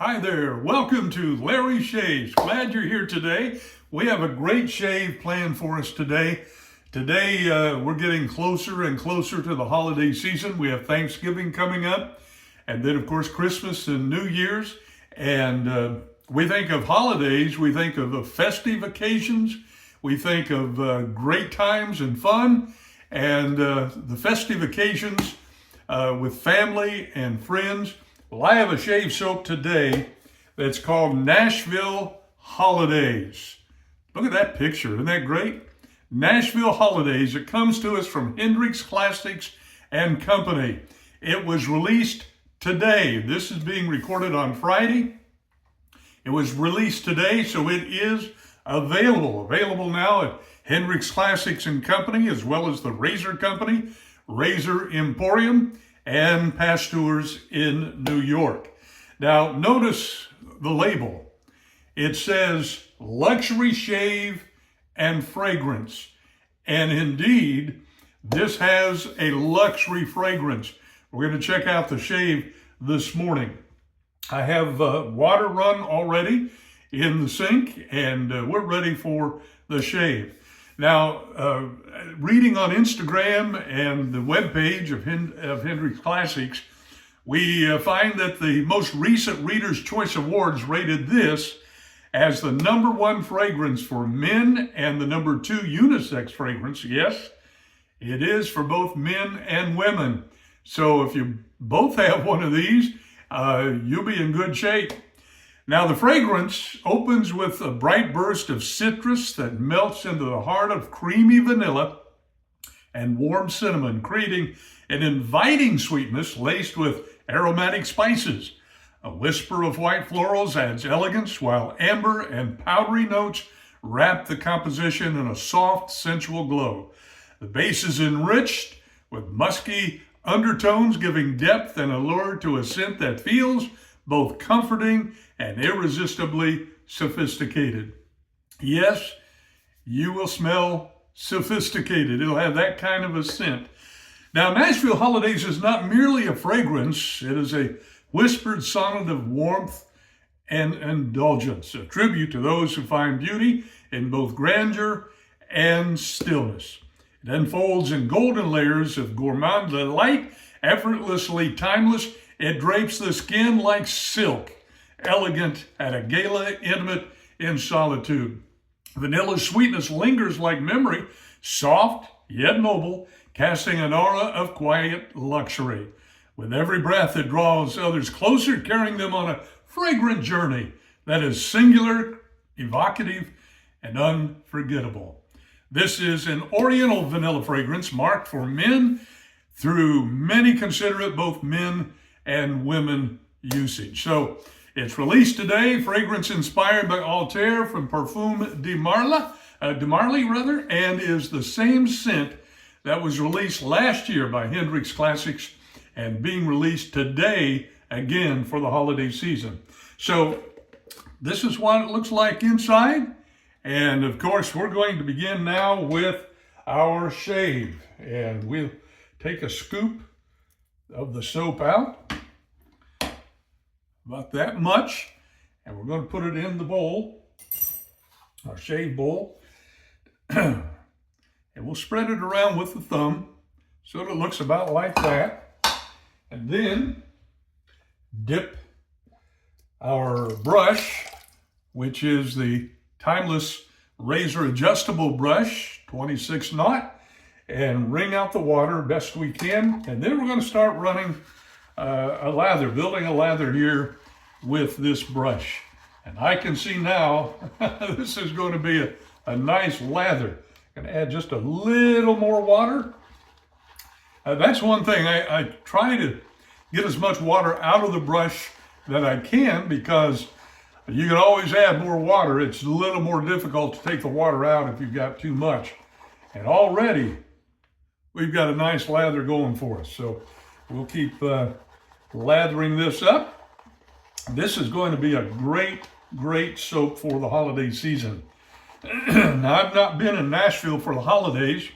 Hi there, welcome to Larry Shaves. Glad you're here today. We have a great shave planned for us today. Today we're getting closer and closer to the holiday season. We have Thanksgiving coming up, and then of course Christmas and New Year's. And we think of holidays, we think of festive occasions, we think of great times and fun, and the festive occasions with family and friends. Well, I have a shave soap today that's called NASHVILLE Holidays. Look at that picture, isn't that great? NASHVILLE Holidays. It comes to us from Hendrix Classics Co. It was released today. This is being recorded on Friday. It was released today, so it is available now at Hendrix Classics Co., as well as the Razor Company, Razor Emporium, and Pasteurs in New York. Now, notice the label. It says luxury shave and fragrance. And indeed, this has a luxury fragrance. We're going to check out the shave this morning. I have water run already in the sink, and we're ready for the shave. Now, reading on Instagram and the webpage of Hendrix Classics, we find that the most recent Reader's Choice Awards rated this as the #1 fragrance for men and the #2 unisex fragrance. Yes, it is for both men and women. So if you both have one of these, you'll be in good shape. Now, the fragrance opens with a bright burst of citrus that melts into the heart of creamy vanilla and warm cinnamon, creating an inviting sweetness laced with aromatic spices. A whisper of white florals adds elegance, while amber and powdery notes wrap the composition in a soft, sensual glow. The base is enriched with musky undertones, giving depth and allure to a scent that feels both comforting and irresistibly sophisticated. Yes, you will smell sophisticated. It'll have that kind of a scent. Now, NASHVILLE Holidays is not merely a fragrance. It is a whispered sonnet of warmth and indulgence, a tribute to those who find beauty in both grandeur and stillness. It unfolds in golden layers of gourmand delight, effortlessly timeless. It drapes the skin like silk, elegant at a gala, intimate in solitude. Vanilla's sweetness lingers like memory, soft yet noble, casting an aura of quiet luxury. With every breath, it draws others closer, carrying them on a fragrant journey that is singular, evocative, and unforgettable. This is an oriental vanilla fragrance marked for men, through many consider it both men and women usage. So it's released today, fragrance inspired by Altair from Parfum de Marly, and is the same scent that was released last year by Hendrix Classics and being released today again for the holiday season. So this is what it looks like inside. And of course, we're going to begin now with our shave. And we'll take a scoop of the soap out, about that much, and we're going to put it in the bowl, our shave bowl, and we'll spread it around with the thumb so that it looks about like that, and then dip our brush, which is the Timeless Razor Adjustable Brush, 26 knot, and wring out the water best we can. And then we're going to start running building a lather here with this brush. And I can see now this is going to be a nice lather. Going to add just a little more water. That's one thing. I try to get as much water out of the brush that I can, because you can always add more water. It's a little more difficult to take the water out if you've got too much. And already we've got a nice lather going for us. So we'll keep lathering this up. This is going to be a great soap for the holiday season. Now, I've not been in Nashville for the holidays,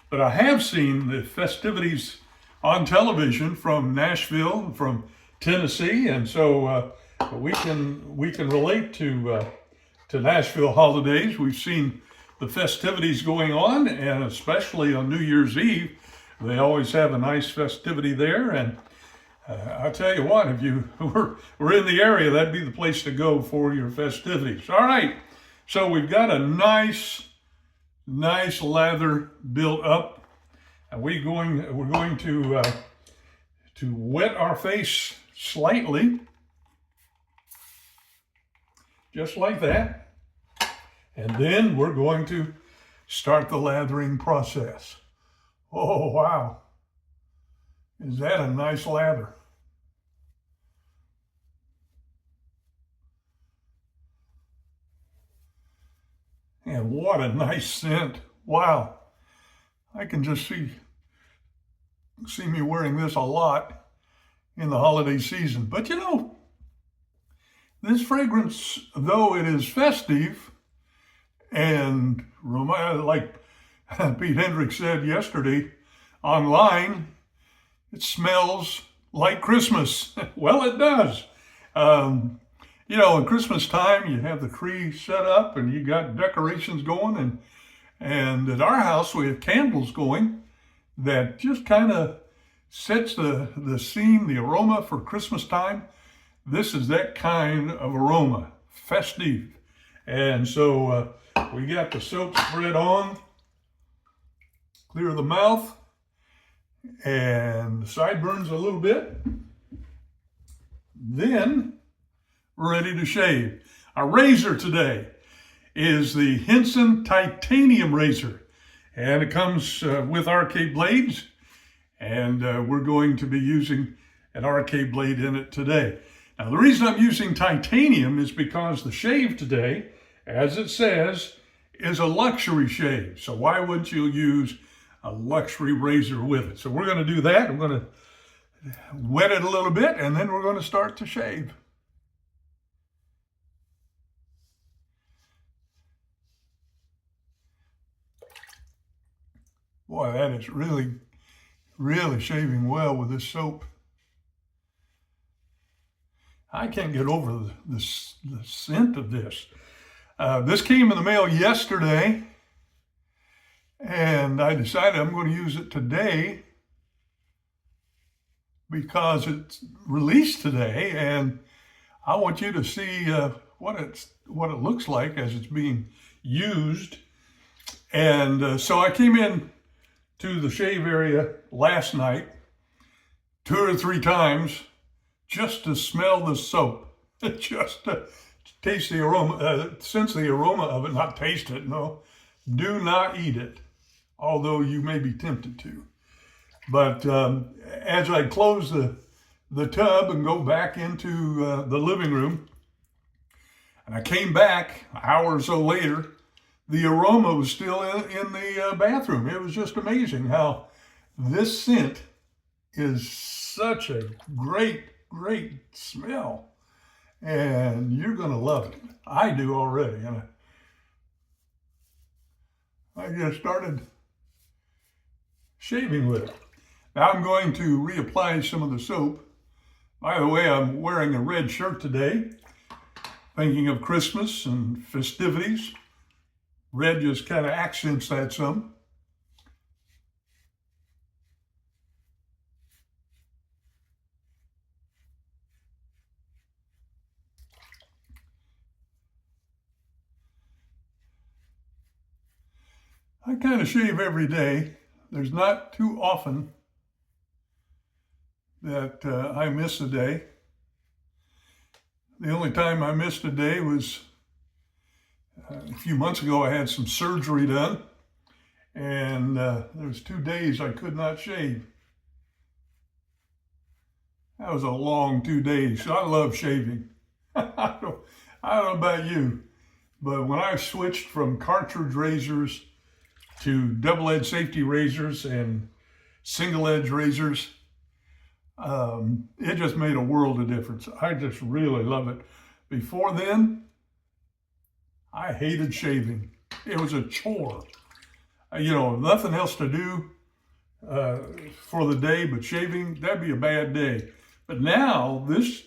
but I have seen the festivities on television from Nashville, from Tennessee, and so we can relate to Nashville holidays. We've seen the festivities going on, and especially on New Year's Eve, they always have a nice festivity there. And I'll tell you what, if you were in the area, that'd be the place to go for your festivities. All right, so we've got a nice lather built up, and we're going to wet our face slightly, just like that, and then we're going to start the lathering process. Oh wow, is that a nice lather? And what a nice scent. Wow. I can just see me wearing this a lot in the holiday season. But you know, this fragrance, though it is festive and like Pete Hendrix said yesterday online, it smells like Christmas. Well, it does. You know, at Christmas time, you have the tree set up and you got decorations going, and at our house we have candles going that just kind of sets the scene, the aroma for Christmas time. This is that kind of aroma, festive. And so we got the soap spread on, clear the mouth and the sideburns a little bit. Then we're ready to shave. Our razor today is the Henson titanium razor, and it comes with RK blades, and we're going to be using an RK blade in it today. Now, the reason I'm using titanium is because the shave today, as it says, is a luxury shave. So why wouldn't you use a luxury razor with it? So we're going to do that. I'm going to wet it a little bit, and then we're going to start to shave. Boy, that is really shaving well with this soap. I can't get over the scent of this. This came in the mail yesterday, and I decided I'm going to use it today because it's released today, and I want you to see what it looks like as it's being used. And so I came in to the shave area last night 2 or 3 times just to smell the soap, just to taste the aroma, sense the aroma of it, not taste it, no. Do not eat it, although you may be tempted to. But as I close the tub and go back into the living room, and I came back an hour or so later, the aroma was still in the bathroom. It was just amazing how this scent is such a great smell. And you're going to love it. I do already. And I just started shaving with it. Now I'm going to reapply some of the soap. By the way, I'm wearing a red shirt today, thinking of Christmas and festivities. Red just kind of accents that some. I kind of shave every day. There's not too often that I miss a day. The only time I missed a day was a few months ago. I had some surgery done, and there was 2 days I could not shave. That was a long 2 days. So I love shaving. I don't know about you, but when I switched from cartridge razors to double-edged safety razors and single-edge razors, it just made a world of difference. I just really love it. Before then, I hated shaving. It was a chore. You know, nothing else to do for the day but shaving, that'd be a bad day. But now this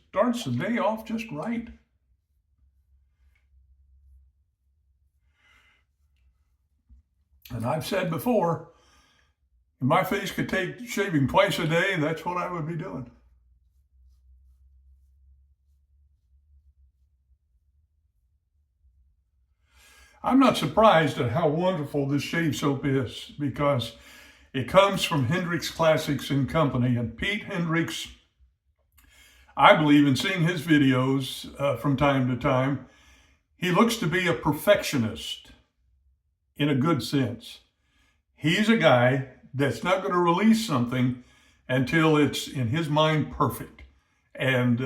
starts the day off just right. And I've said before, if my face could take shaving twice a day, that's what I would be doing. I'm not surprised at how wonderful this shave soap is because it comes from Hendrix Classics and Company. And Pete Hendrix, I believe in seeing his videos from time to time, he looks to be a perfectionist in a good sense. He's a guy that's not going to release something until it's, in his mind, perfect. And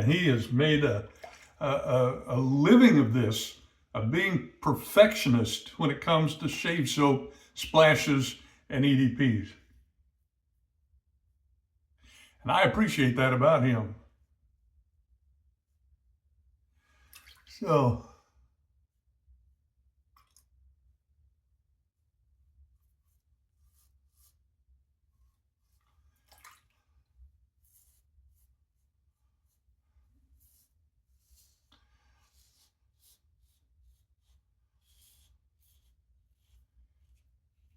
he has made a living of this, of being perfectionist when it comes to shave soap, splashes, and EDPs. And I appreciate that about him. So,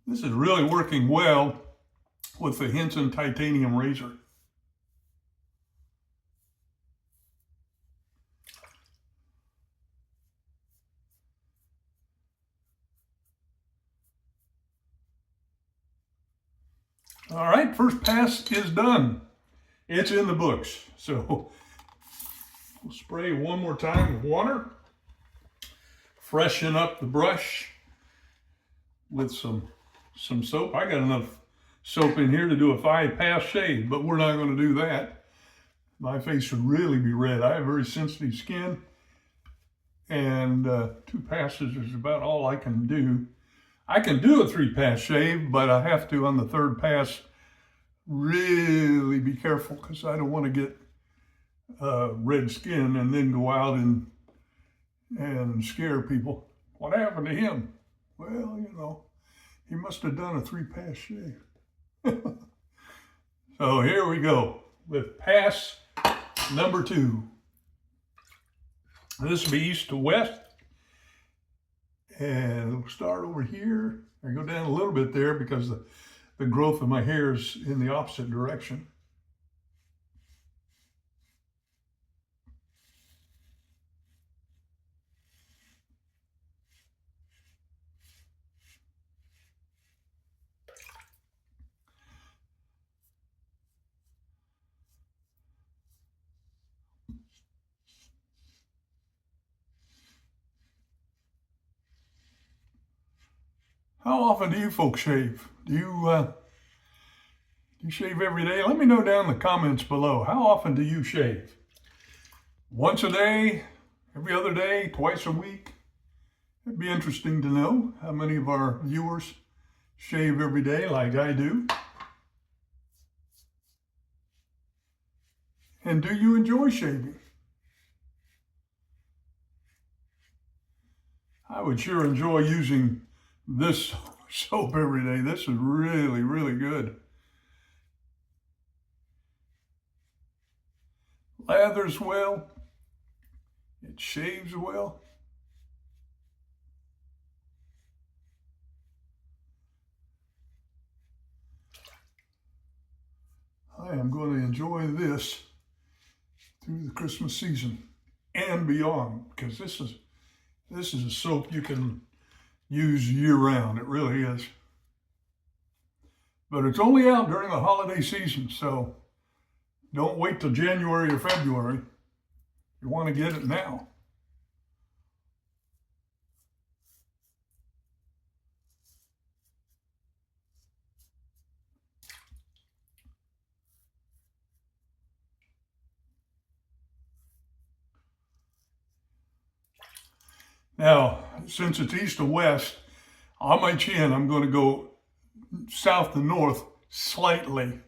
this is really working well with the Henson titanium razor. All right, first pass is done. It's in the books. So we'll spray one more time with water, freshen up the brush with some soap. I got enough soap in here to do a 5-pass shave, but we're not going to do that. My face should really be red. I have very sensitive skin, and 2 passes is about all I can do. I can do a 3-pass shave, but I have to, on the 3rd pass, really be careful because I don't want to get red skin and then go out and scare people. What happened to him? Well, you know, he must have done a 3-pass shave. So here we go with pass number 2. This will be east to west. And we'll start over here. I go down a little bit there because the growth of my hair is in the opposite direction. How often do you folks shave? Do you shave every day? Let me know down in the comments below. How often do you shave? Once a day? Every other day? Twice a week? It'd be interesting to know how many of our viewers shave every day like I do. And do you enjoy shaving? I would sure enjoy using this soap every day. This is really, really good. Lathers well. It shaves well. I am going to enjoy this through the Christmas season and beyond, because this is a soap you can use year-round. It really is. But it's only out during the holiday season, so don't wait till January or February. You want to get it now. Now, since it's east to west, on my chin, I'm going to go south to north slightly.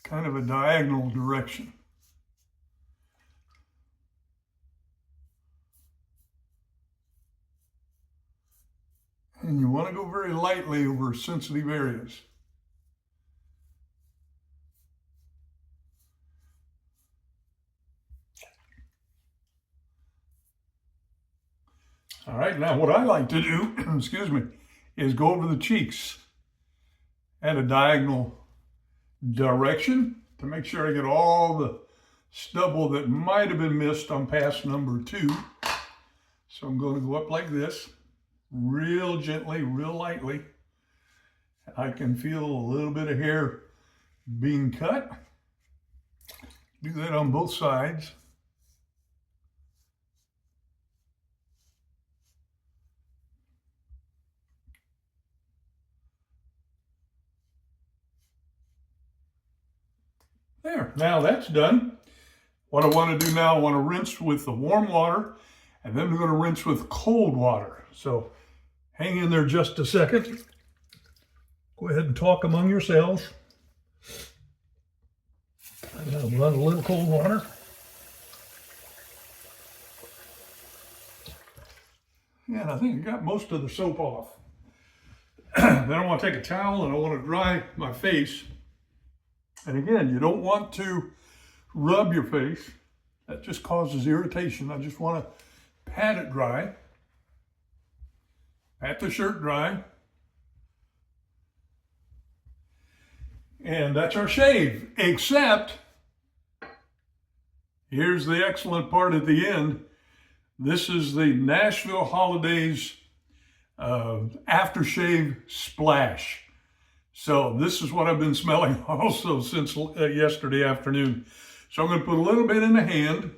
Kind of a diagonal direction. And you want to go very lightly over sensitive areas. All right, now what I like to do, excuse me, is go over the cheeks at a diagonal direction to make sure I get all the stubble that might have been missed on pass number 2. So I'm going to go up like this, real gently, real lightly. I can feel a little bit of hair being cut. Do that on both sides. There, now that's done. What I want to do now, I want to rinse with the warm water, and then we're going to rinse with cold water. So hang in there just a second. Go ahead and talk among yourselves. I'm going to run a little cold water. And I think I got most of the soap off. Then I want to take a towel and I want to dry my face. And again, you don't want to rub your face. That just causes irritation. I just want to pat it dry. Pat the shirt dry. And that's our shave, except here's the excellent part at the end. This is the Nashville Holidays aftershave splash. So this is what I've been smelling also since yesterday afternoon. So I'm going to put a little bit in the hand.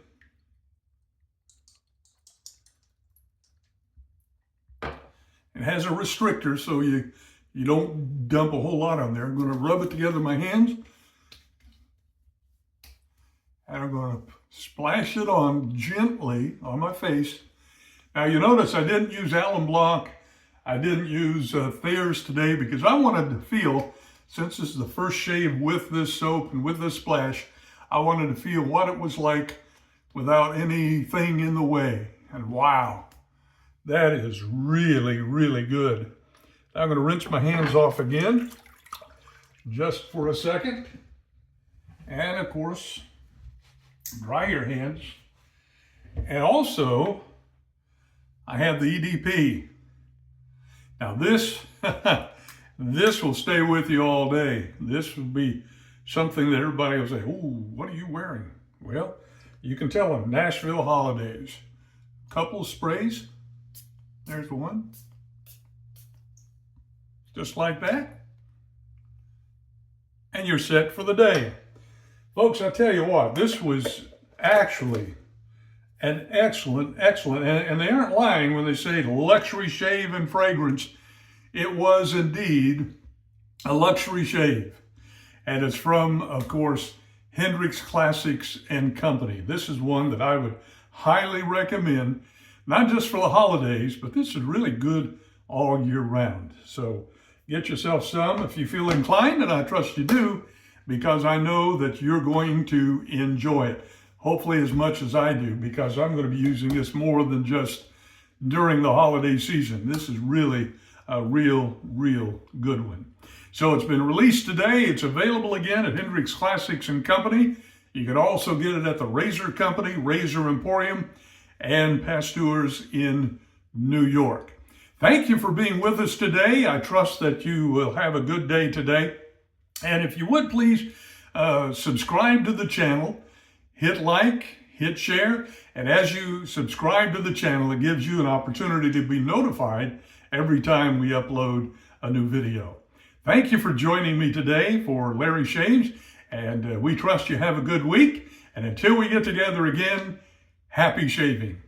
It has a restrictor, so you don't dump a whole lot on there. I'm going to rub it together in my hands. And I'm going to splash it on gently on my face. Now you notice I didn't use Allen Blanc. I didn't use Thayer's today because I wanted to feel, since this is the first shave with this soap and with this splash, I wanted to feel what it was like without anything in the way. And wow, that is really, really good. I'm going to rinse my hands off again, just for a second. And of course, dry your hands. And also, I have the EDP. Now this, this will stay with you all day. This will be something that everybody will say, "Ooh, what are you wearing?" Well, you can tell them Nashville Holidays. Couple of sprays. There's one. Just like that. And you're set for the day. Folks, I tell you what, this was actually an excellent, and they aren't lying when they say luxury shave and fragrance. It was indeed a luxury shave. And it's from, of course, Hendrix Classics Company. This is one that I would highly recommend, not just for the holidays, but this is really good all year round. So get yourself some if you feel inclined, and I trust you do, because I know that you're going to enjoy it. Hopefully as much as I do, because I'm going to be using this more than just during the holiday season. This is really a real good one. So it's been released today. It's available again at Hendrix Classics Company. You can also get it at the Razor Company, Razor Emporium, and Pasteur's in New York. Thank you for being with us today. I trust that you will have a good day today. And if you would please subscribe to the channel, hit like, hit share, and as you subscribe to the channel, it gives you an opportunity to be notified every time we upload a new video. Thank you for joining me today for Larry Shaves, and we trust you have a good week. And until we get together again, happy shaving.